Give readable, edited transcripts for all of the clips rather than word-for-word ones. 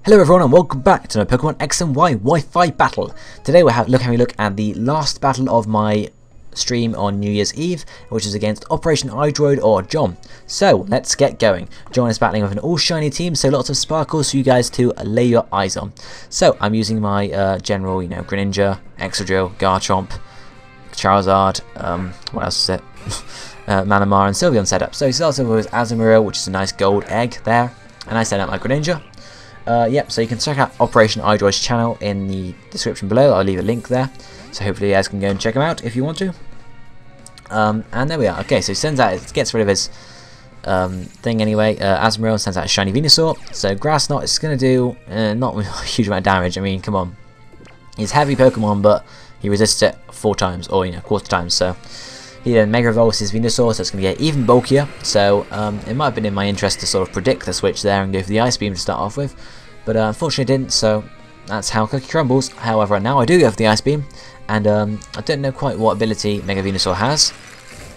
Hello everyone and welcome back to another Pokemon X and Y Wi-Fi battle. Today we're having a look at the last battle of my stream on New Year's Eve, which is against OPERATIONiDROID or John. So let's get going. John is battling with an all shiny team, so lots of sparkles for you guys to lay your eyes on. So I'm using my general, Greninja, Excadrill, Garchomp, Charizard, what else is it? Manamar and Sylveon setup. So he starts off with Azumarill, which is a nice gold egg there, and I set up my Greninja. Yep, so you can check out OPERATIONiDROID's channel in the description below. I'll leave a link there, so hopefully you guys can go and check him out if you want to. And there we are. Okay, so he sends out, it gets rid of his thing anyway. Azumarill sends out a shiny Venusaur. So Grass Knot is going to do not a huge amount of damage. I mean, come on. He's a heavy Pokemon, but he resists it 4 times, or quarter times, so... He then Mega Evolves his Venusaur, so it's going to get even bulkier. So it might have been in my interest to sort of predict the switch there and go for the Ice Beam to start off with. But unfortunately it didn't, so that's how cookie crumbles. However, now I do go for the Ice Beam. And I don't know quite what ability Mega Venusaur has.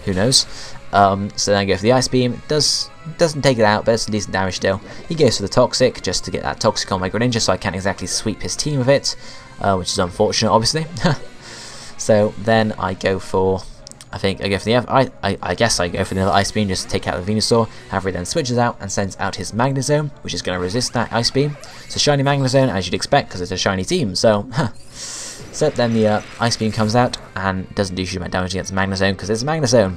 Who knows? So then I go for the Ice Beam. It doesn't take it out, but it's some decent damage still. He goes for the Toxic, just to get that Toxic on my Greninja, so I can't exactly sweep his team with it. Which is unfortunate, obviously. So then I go for... I go for the I guess I go for the Ice Beam just to take out the Venusaur. However, he then switches out and sends out his Magnezone, which is going to resist that Ice Beam. So shiny Magnezone, as you'd expect, because it's a shiny team. So, so then the Ice Beam comes out and doesn't do huge amount of damage against Magnezone because it's a Magnezone.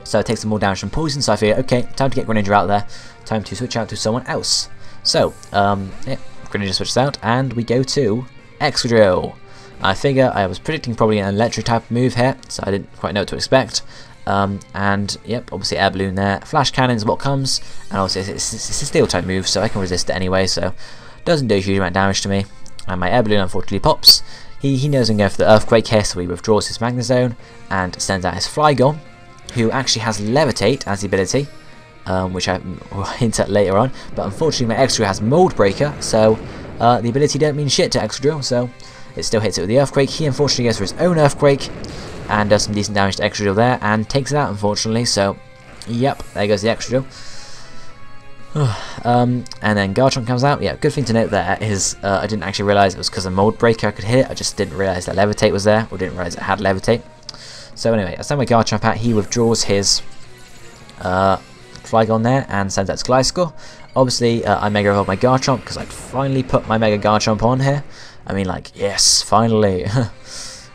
So it takes some more damage from Poison. So I figure, okay, time to get Greninja out there. Time to switch out to someone else. So, yeah, Greninja switches out, and we go to Excadrill. I figure I was predicting probably an electric type move here, so I didn't quite know what to expect. And yep, obviously air balloon there. Flash cannon is what comes, and obviously it's a steel type move, so I can resist it anyway. So doesn't do a huge amount of damage to me. And my air balloon unfortunately pops. He knows I'm going for the earthquake here, so he withdraws his Magnezone and sends out his Flygon, who actually has Levitate as the ability, which I will hint at later on. But unfortunately, my Excadrill has Mold Breaker, so the ability don't mean shit to Excadrill. So it still hits it with the Earthquake. He unfortunately goes for his own Earthquake and does some decent damage to Excadrill there and takes it out unfortunately. So, yep, there goes the Excadrill. And then Garchomp comes out. Yeah, good thing to note there is I didn't actually realise it was because of Mold Breaker I could hit it. I just didn't realise that Levitate was there, or didn't realise it had Levitate. So anyway, I send my Garchomp out. He withdraws his Flygon there and sends out to Gliscor. Obviously, I Mega Evolve my Garchomp because I finally put my Mega Garchomp on here. I mean, like, yes, finally.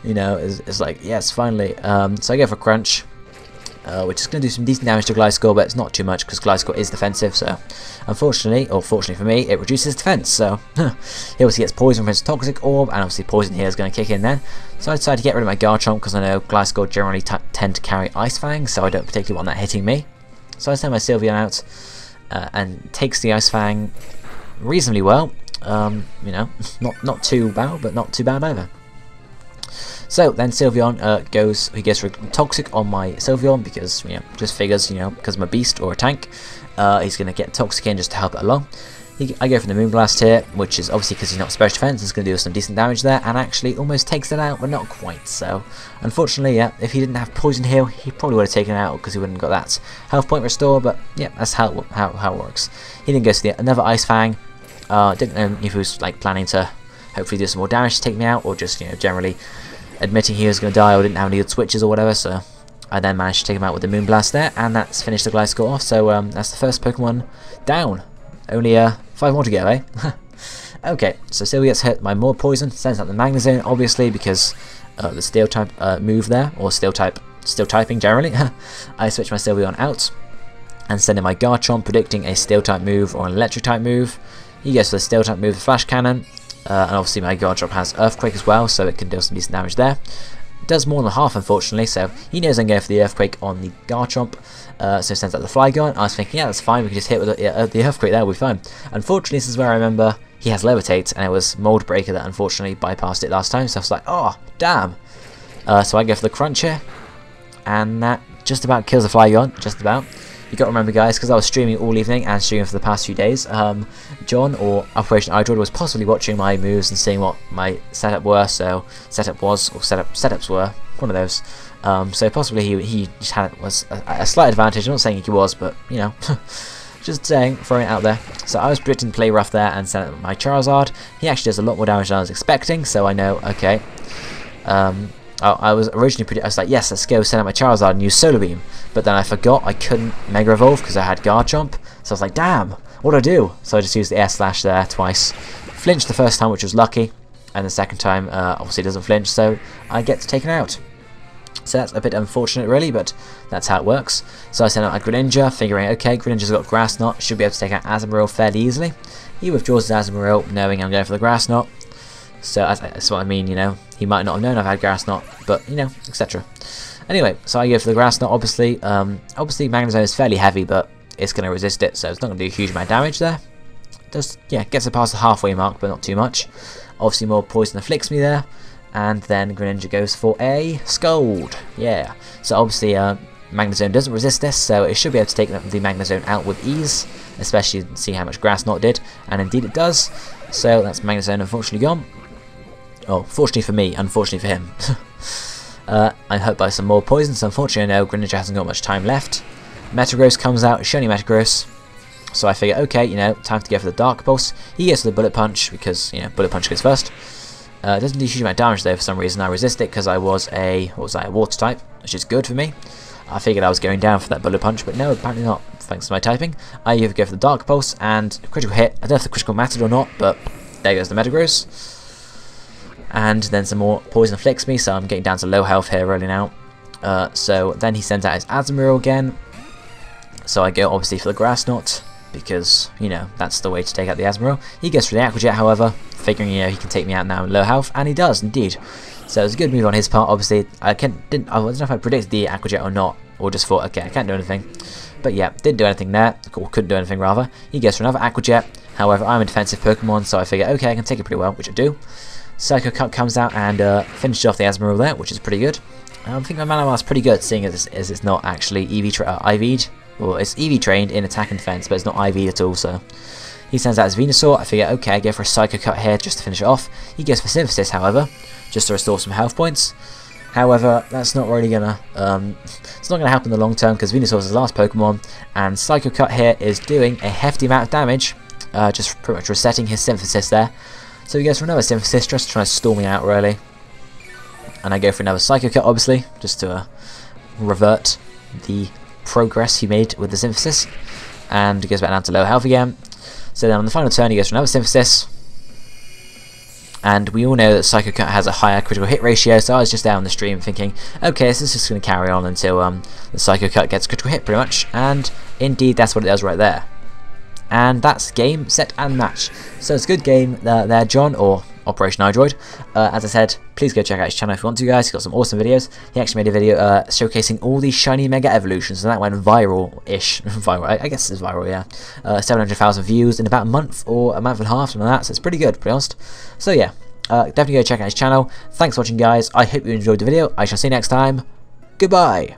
It's like, yes, finally. So I go for Crunch, which is going to do some decent damage to Gliscor, but it's not too much because Gliscor is defensive. So, unfortunately, or fortunately for me, it reduces defense. So, he obviously gets Poison from his Toxic Orb, and obviously Poison here is going to kick in then. So I decided to get rid of my Garchomp because I know Gliscor generally tend to carry Ice Fang, so I don't particularly want that hitting me. So I send my Sylveon out and takes the Ice Fang reasonably well. Not too bad, but not too bad either. So then Sylveon goes for Toxic on my Sylveon because just figures because I'm a beast or a tank, he's gonna get Toxic in just to help it along. I go for the Moonblast here, which is obviously because he's not special defense, it's gonna do some decent damage there, and actually almost takes it out, but not quite. So unfortunately, yeah, if he didn't have Poison Heal, he probably would have taken it out because he wouldn't have got that health point restore. But yeah, that's how it works. He then goes to another Ice Fang. Didn't know if he was like planning to hopefully do some more damage to take me out, or just generally admitting he was going to die or didn't have any good switches or whatever. So I then managed to take him out with the Moonblast there, and that's finished the Gliscor off. So that's the first Pokemon down. Only 5 more to go, eh? Okay, so Sylvie gets hit by more poison, sends out the Magnezone obviously because the Steel type move there, or Steel typing generally. I switch my Sylveon out and send in my Garchomp, predicting a Steel type move or an Electric type move. He goes for the Steel type move, the Flash Cannon, and obviously my Garchomp has Earthquake as well, so it can do some decent damage there. It does more than half unfortunately, so he knows I'm going for the Earthquake on the Garchomp, so sends out the Flygon. I was thinking, yeah, that's fine, we can just hit with the Earthquake there, we'll be fine. Unfortunately, this is where I remember he has Levitate, and it was Mold Breaker that unfortunately bypassed it last time, so I was like, oh, damn. So I go for the Crunch here, and that just about kills the Flygon, just about. You got to remember, guys, because I was streaming all evening and streaming for the past few days, John, or OPERATIONiDROID, was possibly watching my moves and seeing what my setup were, so setups were, one of those. So possibly he just was a slight advantage. I'm not saying he was, but, just saying, throwing it out there. So I was predicting to play rough there and send out my Charizard. He actually does a lot more damage than I was expecting, so I know, okay. I was originally I was like, yes, let's go send out my Charizard and use Solar Beam. But then I forgot I couldn't Mega Evolve because I had Guard Jump. So I was like, damn, what do I do? So I just used the Air Slash there twice. Flinched the first time, which was lucky. And the second time, obviously doesn't flinch, so I get taken out. So that's a bit unfortunate really, but that's how it works. So I sent out a Greninja, figuring, okay, Greninja's got Grass Knot, should be able to take out Azumarill fairly easily. He withdraws his Azumarill, knowing I'm going for the Grass Knot. So that's what I mean, you know. He might not have known I've had Grass Knot, but, you know, etc. Anyway, so I go for the Grass Knot, obviously. Obviously, Magnezone is fairly heavy, but it's going to resist it, so it's not going to do a huge amount of damage there. Just, yeah, gets it past the halfway mark, but not too much. Obviously, more Poison afflicts me there. And then Greninja goes for a Scold. Yeah. So obviously Magnezone doesn't resist this, so it should be able to take the Magnezone out with ease, especially see how much Grass Knot did, and indeed it does. So that's Magnezone unfortunately gone. Oh, fortunately for me, unfortunately for him. I'm hurt by some more poison, so unfortunately I know Greninja hasn't got much time left. Metagross comes out, shiny Metagross. So I figure, okay, you know, time to go for the Dark Pulse. He gets the Bullet Punch because, you know, Bullet Punch goes first. It doesn't do a huge amount of damage though for some reason. I resist it because I was a water type, which is good for me. I figured I was going down for that Bullet Punch, but no, apparently not, thanks to my typing. I either go for the Dark Pulse and critical hit. I don't know if the critical mattered or not, but there goes the Metagross. And then some more Poison afflicts me, so I'm getting down to low health here really now. So then he sends out his Azumarill again. So I go obviously for the Grass Knot, because, you know, that's the way to take out the Azumarill. He goes for the Aqua Jet, however, figuring, you know, he can take me out now in low health, and he does indeed. So it was a good move on his part. Obviously, I don't know if I predicted the Aqua Jet or not, or just thought, okay, I can't do anything. But yeah, didn't do anything there, or couldn't do anything rather. He goes for another Aqua Jet. However, I'm a defensive Pokemon, so I figure, okay, I can take it pretty well, which I do. Psycho Cut comes out and finishes off the Azumarill there, which is pretty good. I think my Manamar pretty good, seeing as it's not actually IV'd. Well, it's EV trained in attack and defense, but it's not IV'd at all, so... He sends out his Venusaur. I figure, okay, I go for a Psycho Cut here just to finish it off. He goes for Synthesis, however, just to restore some health points. However, that's not really gonna... it's not gonna help in the long term, because Venusaur is his last Pokemon, and Psycho Cut here is doing a hefty amount of damage, just pretty much resetting his Synthesis there. So he goes for another Synthesis, just to try to stall me out, really. And I go for another Psycho Cut, obviously, just to revert the progress he made with the Synthesis. And he goes back down to low health again. So then on the final turn he goes for another Synthesis. And we all know that Psycho Cut has a higher critical hit ratio, so I was just there on the stream thinking, okay, this is just going to carry on until the Psycho Cut gets critical hit pretty much. And indeed that's what it does right there. And that's game, set and match. So it's a good game there, John, or OPERATIONiDROID. As I said, please go check out his channel if you want to, guys. He's got some awesome videos. He actually made a video showcasing all these shiny Mega Evolutions, and that went viral-ish. Viral, I guess it's viral, yeah. 700,000 views in about a month or a month and a half, something like that, so it's pretty good, to be honest. So yeah, definitely go check out his channel. Thanks for watching, guys. I hope you enjoyed the video. I shall see you next time. Goodbye.